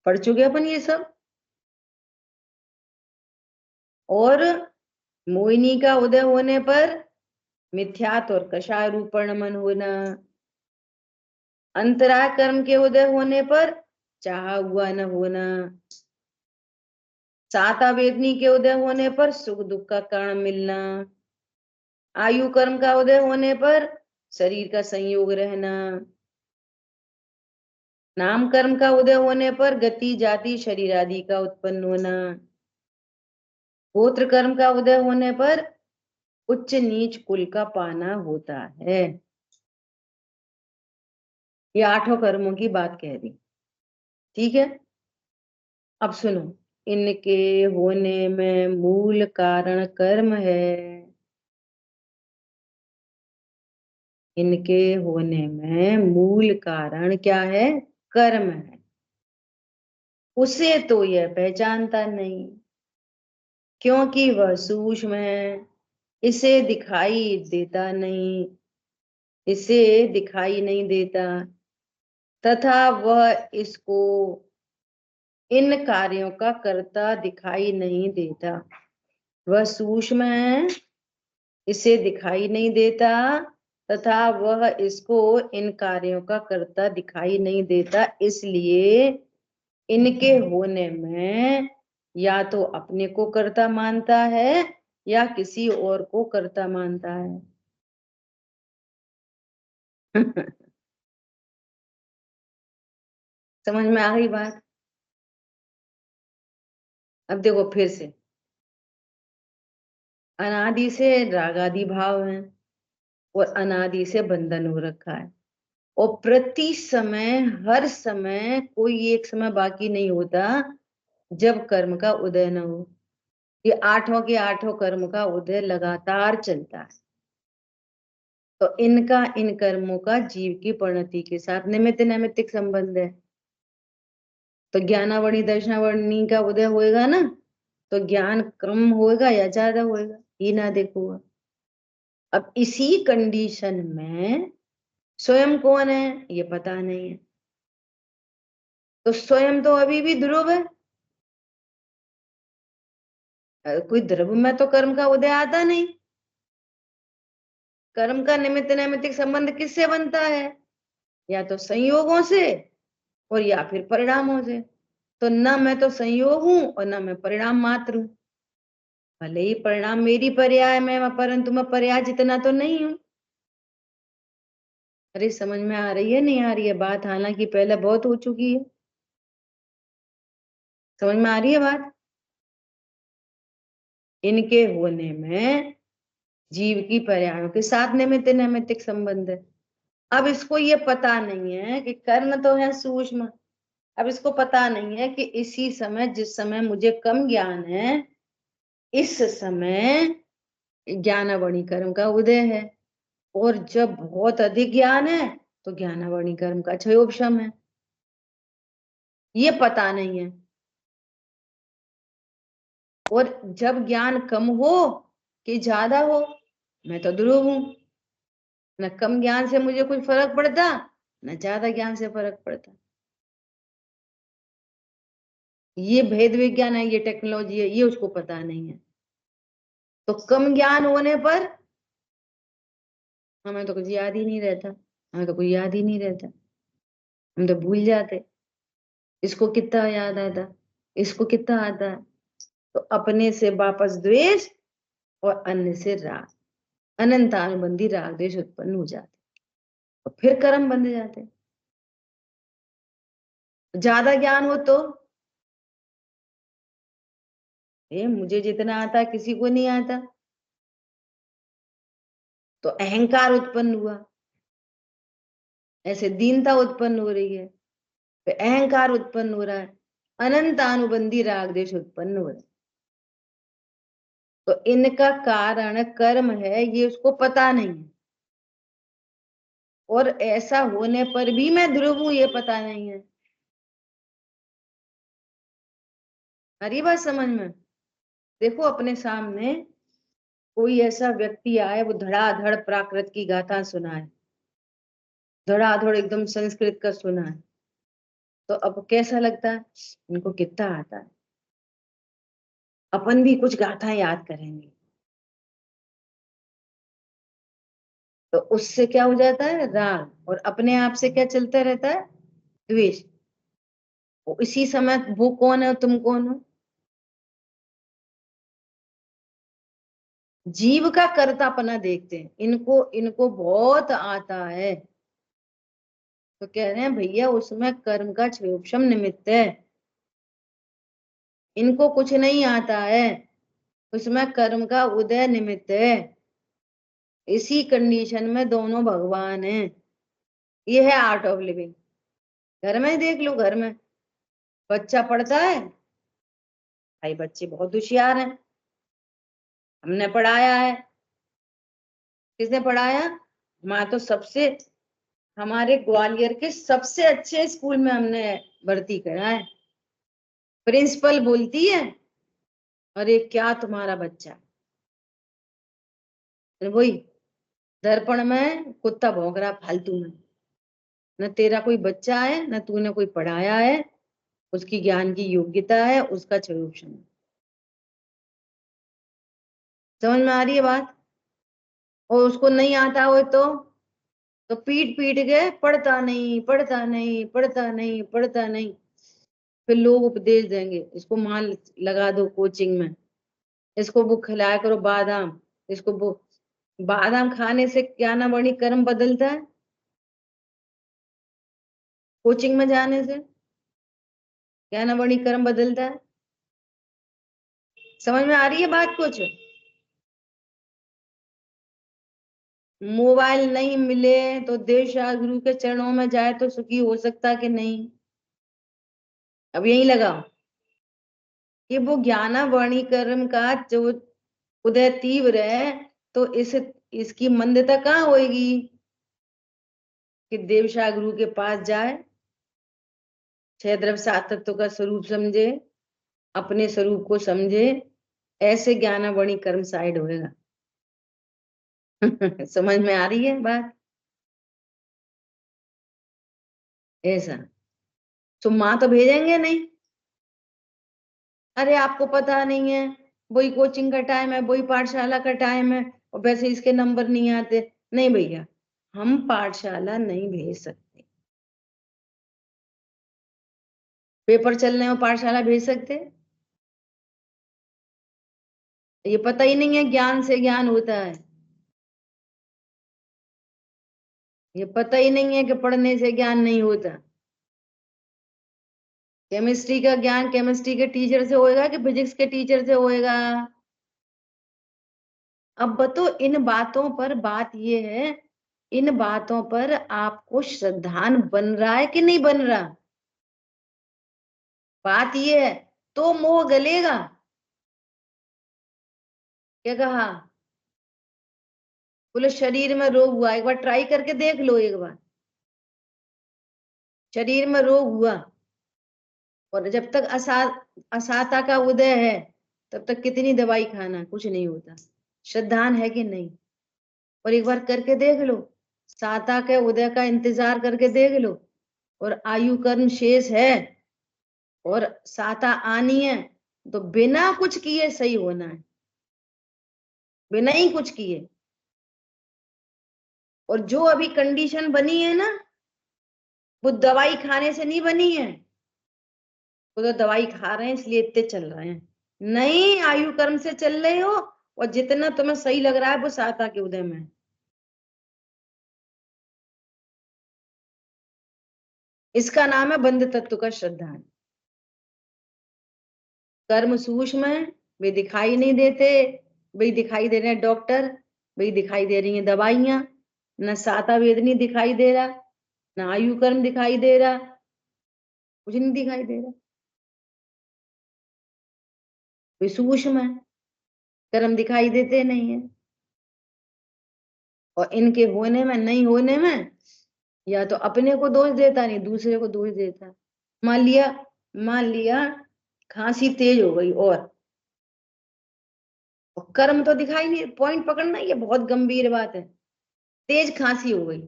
पढ़ चुके अपन ये सब। और मोहिनी का उदय होने पर मिथ्यात्व और कषाय रूपण मन होना। अंतरा कर्म के उदय होने पर चाहा हुआ न होना। साता वेदनी के उदय होने पर सुख दुख का कारण मिलना। आयु कर्म का उदय होने पर शरीर का संयोग रहना। नाम कर्म का उदय होने पर गति जाति शरीर आदि का उत्पन्न होना। गोत्र कर्म का उदय होने पर उच्च नीच कुल का पाना होता है। ये आठों कर्मों की बात कह दी, ठीक है। अब सुनो, इनके होने में मूल कारण कर्म है। इनके होने में मूल कारण क्या है? कर्म है। उसे तो यह पहचानता नहीं, क्योंकि वह सूक्ष्म है, इसे दिखाई देता नहीं, इसे दिखाई नहीं देता, तथा वह इसको इन कार्यों का कर्ता दिखाई नहीं देता। वह सूक्ष्म है, इसे दिखाई नहीं देता, तथा वह इसको इन कार्यों का कर्ता दिखाई नहीं देता। इसलिए इनके होने में या तो अपने को कर्ता मानता है या किसी और को कर्ता मानता है। समझ में आ गई बात? अब देखो फिर से, अनादि से रागादि भाव है और अनादि से बंधन हो रखा है। और प्रति समय, हर समय, कोई एक समय बाकी नहीं होता जब कर्म का उदय न हो। ये आठों के आठों कर्म का उदय लगातार चलता है। तो इनका, इन कर्मों का जीव की परिणति के साथ निमित्त नैमित्तिक संबंध है। तो ज्ञानावणी दर्शनावणी का उदय होएगा ना, तो ज्ञान कम होएगा या ज्यादा होएगा, ये ना देखो। अब इसी कंडीशन में स्वयं कौन है ये पता नहीं है। तो स्वयं तो अभी भी ध्रुव है। कोई ध्रुव में तो कर्म का उदय आता नहीं। कर्म का निमित्त नैमित्तिक संबंध किससे बनता है? या तो संयोगों से और या फिर परिणामों से। तो न मैं तो संयोग हूं और न मैं परिणाम मात्र हूं। भले ही परिणाम मेरी पर्याय में, परंतु मैं पर्याय जितना तो नहीं हूं। अरे समझ में आ रही है नहीं आ रही है बात? हालांकि पहले बहुत हो चुकी है। समझ में आ रही है बात? इनके होने में जीव की पर्यायों के साथ निमित्त नैमित्तिक संबंध है। अब इसको ये पता नहीं है कि कर्म तो है सूक्ष्म। अब इसको पता नहीं है कि इसी समय, जिस समय मुझे कम ज्ञान है, इस समय ज्ञानावणी कर्म का उदय है। और जब बहुत अधिक ज्ञान है तो ज्ञानावणी कर्म का क्षयोपशम है। ये पता नहीं है। और जब ज्ञान कम हो कि ज्यादा हो, मैं तो ध्रुव हूं, न कम ज्ञान से मुझे कुछ फर्क पड़ता, न ज्यादा ज्ञान से फर्क पड़ता। ये भेद विज्ञान है, ये टेक्नोलॉजी है, ये उसको पता नहीं है। तो कम ज्ञान होने पर हमें तो कुछ याद ही नहीं रहता, हमें तो कोई याद ही नहीं रहता, हम तो भूल जाते। इसको कितना याद आता, इसको कितना आता है। तो अपने से वापस द्वेष और अन्य से राग, अनंत अनुबंधी राग द्वेष उत्पन्न हो जाते, और फिर कर्म बंध जाते। ज्यादा ज्ञान हो तो ये मुझे जितना आता किसी को नहीं आता, तो अहंकार उत्पन्न हुआ, ऐसे दीनता उत्पन्न हो रही है, फिर अहंकार उत्पन्न हो रहा है, अनंत अनुबंधी राग द्वेष उत्पन्न हो रहा है। तो इनका कारण कर्म है, ये उसको पता नहीं है, और ऐसा होने पर भी मैं ध्रुव हूं ये पता नहीं है। हरी बात समझ में? देखो अपने सामने कोई ऐसा व्यक्ति आए, वो धड़ाधड़ प्राकृत की गाथा सुनाए, धड़ाधड़ एकदम संस्कृत का सुनाए, तो अब कैसा लगता है? इनको कितना आता है, अपन भी कुछ गाथा याद करेंगे। तो उससे क्या हो जाता है? राग, और अपने आप से क्या चलता रहता है? द्वेष। इसी समय वो कौन है, तुम कौन हो? जीव का कर्तापना देखते हैं, इनको इनको बहुत आता है। तो कह रहे हैं भैया उसमें कर्म का क्षयोक्षम निमित्त है, इनको कुछ नहीं आता है, उसमें कर्म का उदय निमित्त है। इसी कंडीशन में दोनों भगवान हैं। ये है आर्ट ऑफ लिविंग। घर में देख लो, घर में बच्चा पढ़ता है, भाई बच्चे बहुत होशियार हैं, हमने पढ़ाया है। किसने पढ़ाया? हमारा तो सबसे, हमारे ग्वालियर के सबसे अच्छे स्कूल में हमने भर्ती करा है। प्रिंसिपल बोलती है अरे क्या तुम्हारा बच्चा है, वही दर्पण में कुत्ता भौंक रहा फालतू में। न तेरा कोई बच्चा है, न तूने कोई पढ़ाया है, उसकी ज्ञान की योग्यता है, उसका स्वरूप है। समझ में आ रही है बात? और उसको नहीं आता हो तो पीट पीट के पढ़ता नहीं, पढ़ता नहीं, पढ़ता नहीं, पढ़ता नहीं। फिर लोग उपदेश देंगे, इसको मान लगा दो कोचिंग में, इसको वो खिलाया करो बादाम, इसको वो। बादाम खाने से क्या ना बड़ी कर्म बदलता है, कोचिंग में जाने से क्या ना बड़ी कर्म बदलता है। समझ में आ रही है बात कुछ? मोबाइल नहीं मिले तो देव शाह गुरु के चरणों में जाए तो सुखी हो सकता कि नहीं? अब यही लगाओ कि वो ज्ञानावरणी कर्म का जो उदय तीव्र है, तो इसकी मंदता कहाँ होगी? कि देव शाह गुरु के पास जाए, छह द्रव्य सात तत्व का स्वरूप समझे, अपने स्वरूप को समझे, ऐसे ज्ञानावरणी कर्म साइड होएगा। समझ में आ रही है बात? ऐसा तो माँ तो भेजेंगे नहीं, अरे आपको पता नहीं है, वही कोचिंग का टाइम है, वही पाठशाला का टाइम है, और वैसे इसके नंबर नहीं आते। नहीं भैया, हम पाठशाला नहीं भेज सकते। पेपर चलने में पाठशाला भेज सकते? ये पता ही नहीं है ज्ञान से ज्ञान होता है, ये पता ही नहीं है कि पढ़ने से ज्ञान नहीं होता। केमिस्ट्री का ज्ञान केमिस्ट्री के टीचर से होएगा कि फिजिक्स के टीचर से होएगा? अब तो इन बातों पर बात ये है, इन बातों पर आपको श्रद्धान बन रहा है कि नहीं बन रहा? बात ये है, तो मोह गलेगा। क्या कहा? बोले शरीर में रोग हुआ, एक बार ट्राई करके देख लो, एक बार शरीर में रोग हुआ, और जब तक असाता का उदय है, तब तक कितनी दवाई खाना, कुछ नहीं होता। श्रद्धान है कि नहीं? और एक बार करके देख लो, साता के उदय का इंतजार करके देख लो, और आयु कर्म शेष है और साता आनी है, तो बिना कुछ किए सही होना है, बिना ही कुछ किए। और जो अभी कंडीशन बनी है ना, वो दवाई खाने से नहीं बनी है, वो तो दवाई खा रहे हैं इसलिए इतने चल रहे हैं, नहीं, आयु कर्म से चल रहे हो, और जितना तुम्हें सही लग रहा है वो साता के उदय में है। इसका नाम है बंध तत्व का श्रद्धान। कर्म सूक्ष्म है, वे दिखाई नहीं देते, वे दिखाई दे रहे हैं डॉक्टर, वे दिखाई दे रही हैं दवाइयां, न साता वेदनी दिखाई दे रहा, न आयु कर्म दिखाई दे रहा, कुछ नहीं दिखाई दे रहा, वे सूक्ष्म है, कर्म दिखाई देते नहीं है। और इनके होने में नहीं होने में या तो अपने को दोष देता, नहीं दूसरे को दोष देता। मान लिया खांसी तेज हो गई, और कर्म तो दिखाई नहीं, पॉइंट पकड़ना, ये बहुत गंभीर बात है। तेज खांसी हो गई,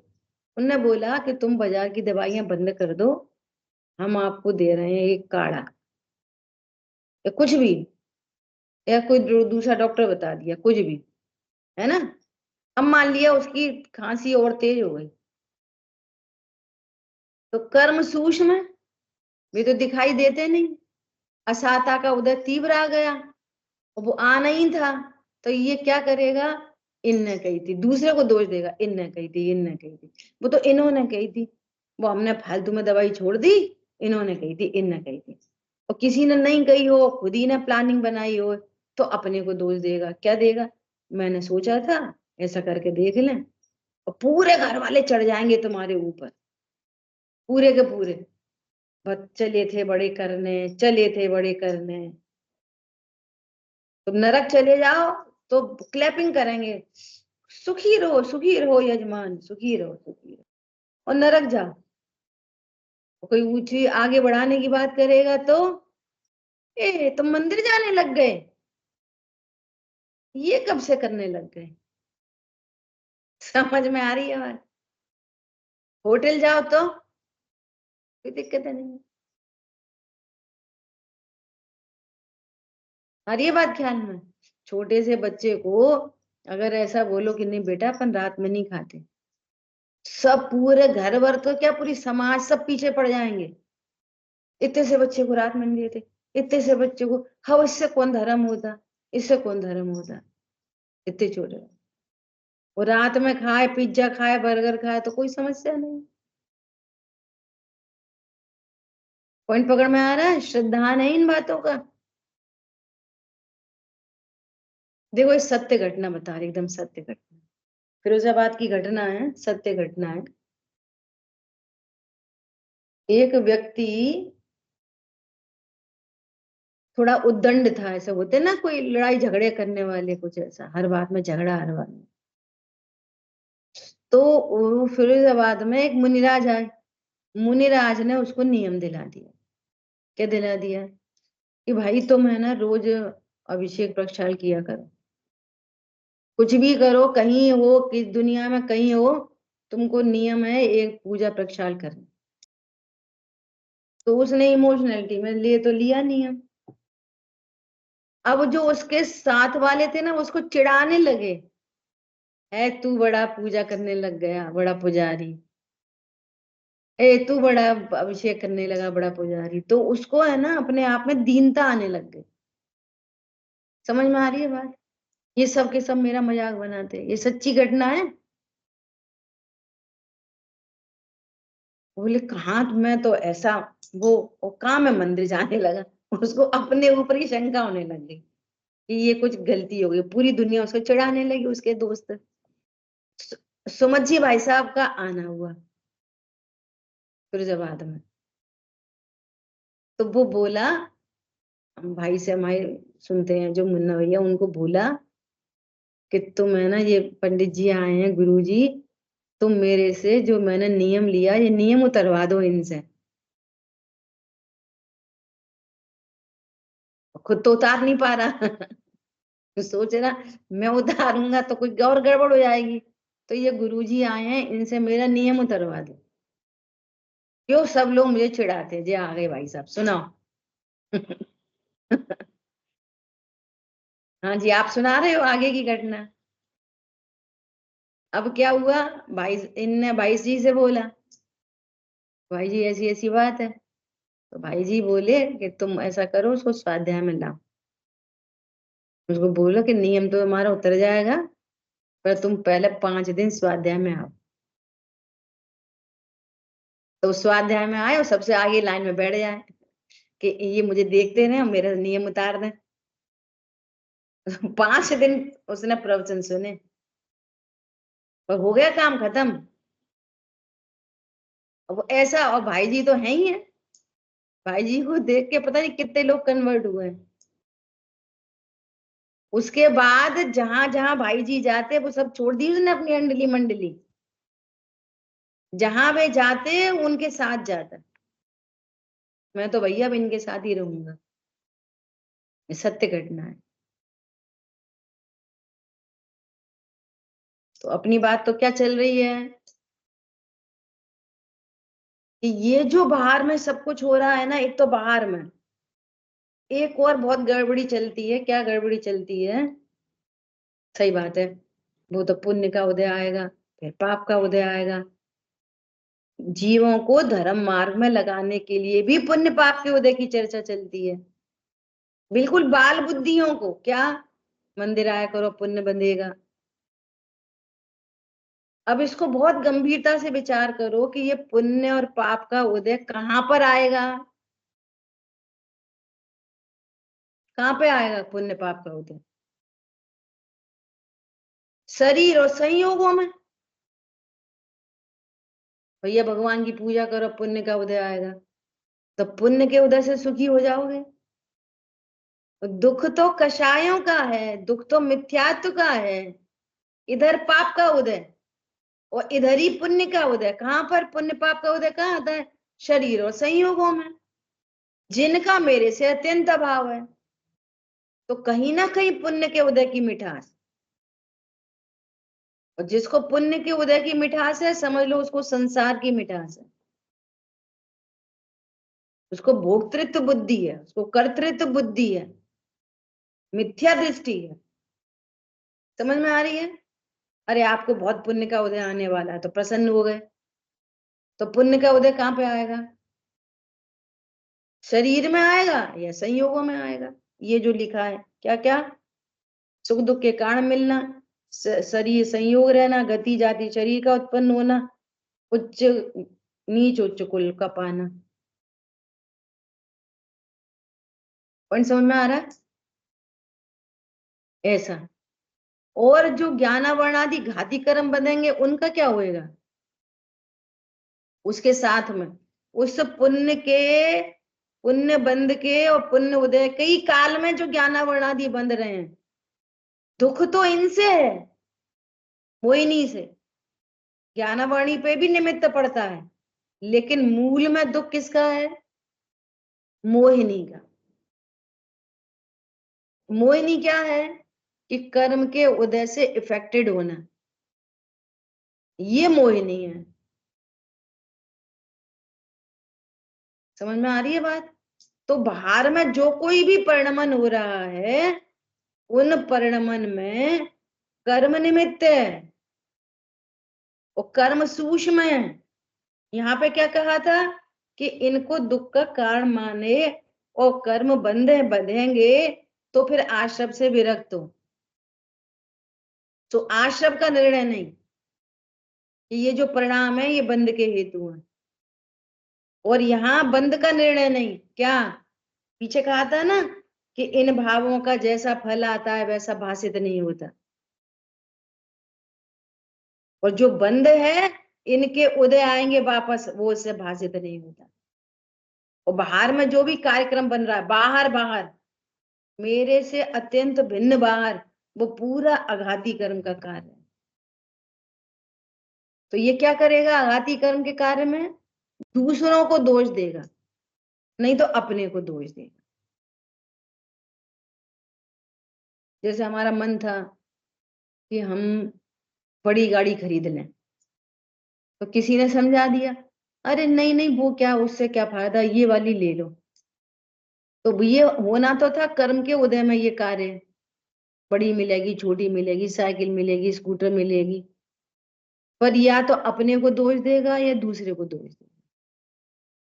उनने बोला कि तुम बाजार की दवाइयां बंद कर दो, हम आपको दे रहे हैं एक काढ़ा, या कुछ भी, या कोई दूसरा डॉक्टर बता दिया, कुछ भी, है ना। अब मान लिया उसकी खांसी और तेज हो गई, तो कर्म सूक्ष्म है, वे तो दिखाई देते नहीं। असाता का उदय तीव्र आ गया, और वो आना ही था, तो ये क्या करेगा, इनने कही थी, दूसरे को दोष देगा, इनने कही थी, इनने कही थी, वो तो इन्होंने कही थी, वो हमने फालतू में दवाई छोड़ दी, इन्होंने कही थी, इनने कही थी। और किसी ने नहीं कही हो, खुद ही ने प्लानिंग बनाई हो, तो अपने को दोष देगा, क्या देगा, मैंने सोचा था ऐसा करके देख लें, और पूरे घर वाले चढ़ जाएंगे तुम्हारे ऊपर, पूरे के पूरे, बस चले थे बड़े करने, चले थे बड़े करने, तुम नरक चले जाओ तो क्लैपिंग करेंगे, सुखी रहो यजमान, सुखी रहो, सुखी रहो। और नरक जाओ, कोई ऊंची आगे बढ़ाने की बात करेगा तो ए तुम मंदिर जाने लग गए, ये कब से करने लग गए। समझ में आ रही है बात। होटल जाओ तो कोई दिक्कत नहीं, आ रही है बात ख्याल में। छोटे से बच्चे को अगर ऐसा बोलो कि नहीं बेटा अपन रात में नहीं खाते, सब पूरे घर भर तो क्या पूरी समाज सब पीछे पड़ जाएंगे, इतने से बच्चे को रात में नहीं देते, इतने से बच्चे को, हाँ इससे कौन धर्म होता, इससे कौन धर्म होता, इतने छोटे, वो रात में खाए, पिज्जा खाए, बर्गर खाए तो कोई समस्या नहीं। पॉइंट पकड़ में आ रहा है, श्रद्धा नहीं इन बातों का। देखो इस सत्य घटना बता रही, एकदम सत्य घटना, फिरोजाबाद की घटना है, सत्य घटना है। एक व्यक्ति थोड़ा उद्दंड था, ऐसा होते ना कोई लड़ाई झगड़े करने वाले, कुछ ऐसा, हर बात में झगड़ा, हर बात में। तो वो फिरोजाबाद में एक मुनिराज आए, मुनिराज ने उसको नियम दिला दिया। क्या दिला दिया, कि भाई तुम है ना रोज अभिषेक प्रक्षाल किया करो, कुछ भी करो, कहीं हो किस दुनिया में कहीं हो, तुमको नियम है एक पूजा प्रक्षाल करना। तो उसने इमोशनलिटी में लिए तो लिया नियम। अब जो उसके साथ वाले थे ना उसको चिढ़ाने लगे, है तू बड़ा पूजा करने लग गया, बड़ा पुजारी, ए तू बड़ा अभिषेक करने लगा, बड़ा पुजारी। तो उसको है ना अपने आप में दीनता आने लग गई। समझ में आ रही है बात। ये सब के सब मेरा मजाक बनाते हैं, ये सच्ची घटना है। बोले कहाँ, मैं तो ऐसा, वो कहाँ मैं मंदिर जाने लगा, उसको अपने ऊपर ही शंका होने लग गई कि ये कुछ गलती हो गई, पूरी दुनिया उसको चिढ़ाने लगी, उसके दोस्त। सुमत जी भाई साहब का आना हुआ फिरोजाबाद में, तो वो बोला, हम भाई से हमारे सुनते हैं जो मुन्ना भैया, उनको बोला कि तुम है ना, ये पंडित जी आए हैं, गुरु जी, तुम मेरे से जो मैंने नियम लिया, ये नियम उतरवा दो इनसे। खुद तो उतार नहीं पा रहा। सोच रहा मैं उतारूंगा तो कोई और गड़बड़ हो जाएगी, तो ये गुरुजी आए हैं, इनसे मेरा नियम उतरवा दो। क्यों सब लोग मुझे चिढ़ाते हैं, जी आ गए भाई साहब, सुनाओ। हाँ जी, आप सुना रहे हो आगे की घटना। अब क्या हुआ, भाई इनने भाई जी से बोला, भाई जी ऐसी ऐसी बात है। तो भाई जी बोले कि तुम ऐसा करो, उसको स्वाध्याय में लाओ। उसको बोलो कि नियम तो हमारा उतर जाएगा, पर तुम पहले 5 दिन स्वाध्याय में आओ। तो स्वाध्याय में आए और सबसे आगे लाइन में बैठ जाए कि ये मुझे देखते रहे और मेरा नियम उतार दें। 5 दिन उसने प्रवचन सुने और हो गया काम खत्म। और वो ऐसा, और भाई जी तो है ही है, भाई जी को देख के पता नहीं कितने लोग कन्वर्ट हुए हैं। उसके बाद जहां जहां भाई जी जाते वो सब छोड़ दी उसने, अपनी अंडली मंडली। जहां वे जाते उनके साथ जाता। मैं तो भैया अब इनके साथ ही रहूंगा। ये सत्य घटना है। तो अपनी बात तो क्या चल रही है कि ये जो बाहर में सब कुछ हो रहा है ना, एक तो बाहर में एक और बहुत गड़बड़ी चलती है। क्या गड़बड़ी चलती है? सही बात है, वो तो पुण्य का उदय आएगा, फिर पाप का उदय आएगा। जीवों को धर्म मार्ग में लगाने के लिए भी पुण्य पाप के उदय की चर्चा चलती है। बिल्कुल बाल बुद्धियों को क्या, मंदिर आया करो पुण्य बंधेगा। अब इसको बहुत गंभीरता से विचार करो कि ये पुण्य और पाप का उदय कहां पर आएगा। कहां पे आएगा पुण्य पाप का उदय? शरीर और संयोगों में। भैया भगवान की पूजा करो पुण्य का उदय आएगा, तो पुण्य के उदय से सुखी हो जाओगे। दुख तो कषायों का है, दुख तो मिथ्यात्व का है। इधर पाप का उदय और इधर ही पुण्य का उदय। कहां पर पुण्य पाप का उदय कहाँ आता है? शरीर और संयोगों में, जिनका मेरे से अत्यंत अभाव है। तो कहीं ना कहीं पुण्य के उदय की मिठास, और जिसको पुण्य के उदय की मिठास है, समझ लो उसको संसार की मिठास है। उसको भोक्तृत्व बुद्धि है, उसको कर्तृत्व बुद्धि है, मिथ्या दृष्टि है। समझ में आ रही है? अरे आपको बहुत पुण्य का उदय आने वाला है तो प्रसन्न हो गए। तो पुण्य का उदय कहाँ पे आएगा? शरीर में आएगा या संयोगों में आएगा? ये जो लिखा है क्या क्या, सुख दुख के कारण मिलना, शरीर संयोग रहना, गति जाति शरीर का उत्पन्न होना, उच्च नीच उच्च कुल का पाना। पॉइंट समझ में आ रहा है? ऐसा। और जो ज्ञानावरणादि घाती कर्म बनेंगे उनका क्या होएगा? उसके साथ में उस पुण्य बंध के और पुण्य उदय कई काल में जो ज्ञानावरणादि बंध रहे हैं, दुख तो इनसे है, मोहिनी से। ज्ञानावरणी पे भी निमित्त पड़ता है, लेकिन मूल में दुख किसका है? मोहिनी का। मोहिनी क्या है? कि कर्म के उदय से इफेक्टेड होना, ये मोहिनी है। समझ में आ रही है बात? तो बाहर में जो कोई भी परिणमन हो रहा है, उन परिणमन में कर्म निमित्त है और कर्म सूक्ष्म है। यहाँ पे क्या कहा था कि इनको दुख का कारण माने और कर्म बंधेंगे तो फिर आश्रम से विरक्त हो। तो आश्रम का निर्णय नहीं कि ये जो परिणाम है ये बंध के हेतु है, और यहाँ बंध का निर्णय नहीं। क्या पीछे कहा था ना कि इन भावों का जैसा फल आता है वैसा भाषित नहीं होता, और जो बंध है इनके उदय आएंगे वापस, वो इससे भाषित नहीं होता। और बाहर में जो भी कार्यक्रम बन रहा है, बाहर बाहर मेरे से अत्यंत भिन्न बाहर, वो पूरा आघाती कर्म का कार्य है। तो ये क्या करेगा? आघाती कर्म के कार्य में दूसरों को दोष देगा, नहीं तो अपने को दोष देगा। जैसे हमारा मन था कि हम बड़ी गाड़ी खरीद लें। तो किसी ने समझा दिया, अरे नहीं नहीं वो क्या, उससे क्या फायदा, ये वाली ले लो। तो ये होना तो था कर्म के उदय में, ये कार्य बड़ी मिलेगी, छोटी मिलेगी, साइकिल मिलेगी, स्कूटर मिलेगी, पर या तो अपने को दोष देगा या दूसरे को दोष देगा।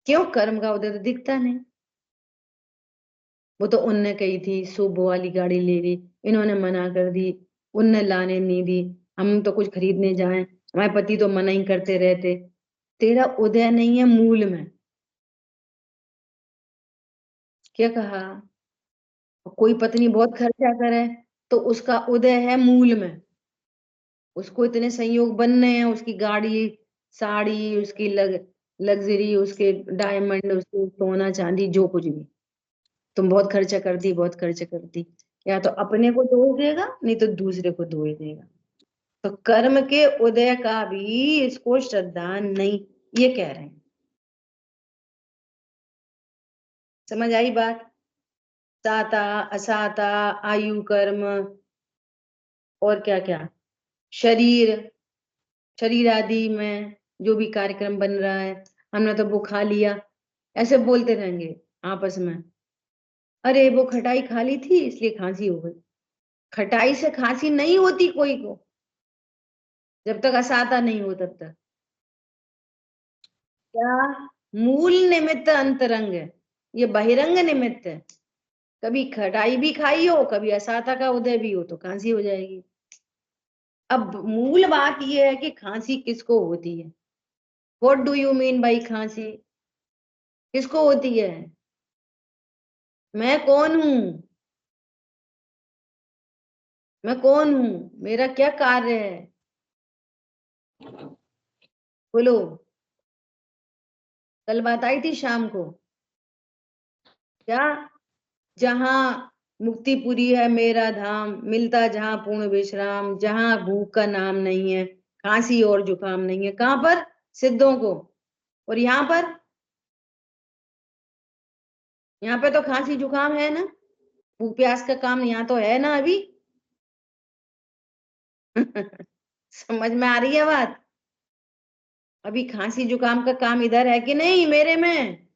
क्यों? कर्म का उदय तो दिखता नहीं। वो तो उनने कही थी शुभ वाली गाड़ी ले ली, इन्होंने मना कर दी, उनने लाने नहीं दी, हम तो कुछ खरीदने जाएं, हमारे पति तो मना ही करते रहते। तेरा उदय नहीं है मूल में। क्या कहा? कोई पत्नी बहुत खर्चा करे तो उसका उदय है मूल में, उसको इतने संयोग बनने हैं, उसकी गाड़ी, साड़ी, उसकी लग्जरी, उसके डायमंड, उसके सोना चांदी, जो कुछ भी। तुम बहुत खर्चा करती, बहुत खर्चा करती, या तो अपने को दोष देगा नहीं तो दूसरे को दोष देगा। तो कर्म के उदय का भी इसको श्रद्धा नहीं, ये कह रहे हैं। समझ आई बात? साता, असाता, आयु, कर्म, और क्या क्या, शरीर, शरीर आदि में जो भी कार्यक्रम बन रहा है, हमने तो वो खा लिया, ऐसे बोलते रहेंगे आपस में। अरे वो खटाई खा ली थी इसलिए खांसी हो गई। खटाई से खांसी नहीं होती कोई को, जब तक असाता नहीं हो तब तक। क्या? मूल निमित्त अंतरंग है, ये बहिरंग निमित्त है। कभी खटाई भी खाई हो, कभी असाता का उदय भी हो, तो खांसी हो जाएगी। अब मूल बात ये है कि खांसी किसको होती है? What do you mean by खांसी? किसको होती है? मैं कौन हूं? मैं कौन हूं? मेरा क्या कार्य है? बोलो। कल बात आई थी शाम को, क्या? जहां मुक्तिपुरी है मेरा धाम, मिलता जहां पूर्ण विश्राम, जहां भूख का नाम नहीं है, खांसी और जुकाम नहीं है। कहां पर? सिद्धों को। और यहाँ पर, यहाँ पे तो खांसी जुकाम है ना, भूख प्यास का काम यहाँ तो है ना अभी। समझ में आ रही है बात? अभी खांसी जुकाम का काम इधर है कि नहीं मेरे में?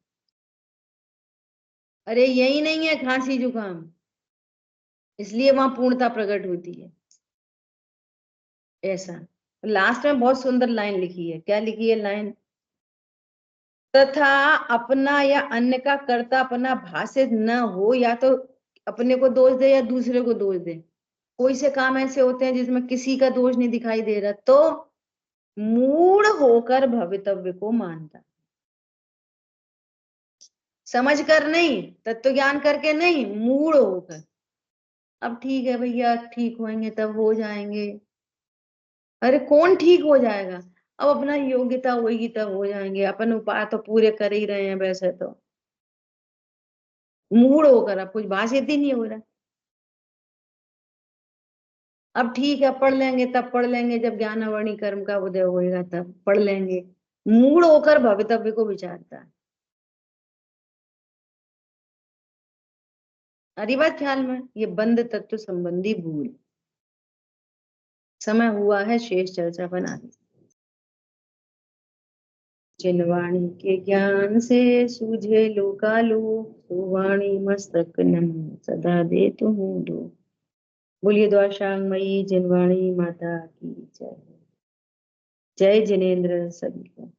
अरे यही नहीं है खांसी जुकाम, इसलिए वहां पूर्णता प्रकट होती है। ऐसा। लास्ट में बहुत सुंदर लाइन लिखी है, क्या लिखी है लाइन? तथा अपना या अन्य का कर्ता अपना भाषित न हो, या तो अपने को दोष दे या दूसरे को दोष दे। कोई से काम ऐसे होते हैं जिसमें किसी का दोष नहीं दिखाई दे रहा, तो मूढ़ होकर भवितव्य को मानता, समझ कर नहीं, तत्व ज्ञान करके नहीं, मूढ़ होकर। अब ठीक है भैया, ठीक होंगे तब हो जाएंगे। अरे कौन ठीक हो जाएगा? अब अपना योग्यता होगी तब हो जाएंगे, अपन उपाय तो पूरे कर ही रहे हैं वैसे तो। मूड होकर अब कुछ भाषित ही नहीं हो रहा। अब ठीक है, पढ़ लेंगे तब पढ़ लेंगे जब ज्ञानावरणी कर्म का उदय होएगा, तब पढ़ लेंगे। मूड होकर भवितव्य को विचारता है। अरे बात ख्याल में, ये बंद तत्व संबंधी भूल। समय हुआ है शेष चर्चा बना दी। जिन वाणी के ज्ञान से सूझे लोकालो, सो वाणी मस्तक नम सदा दे तुम दो। बोलिए द्वारशांग मई जिनवाणी माता की जय। जय जिनेन्द्र सभी को।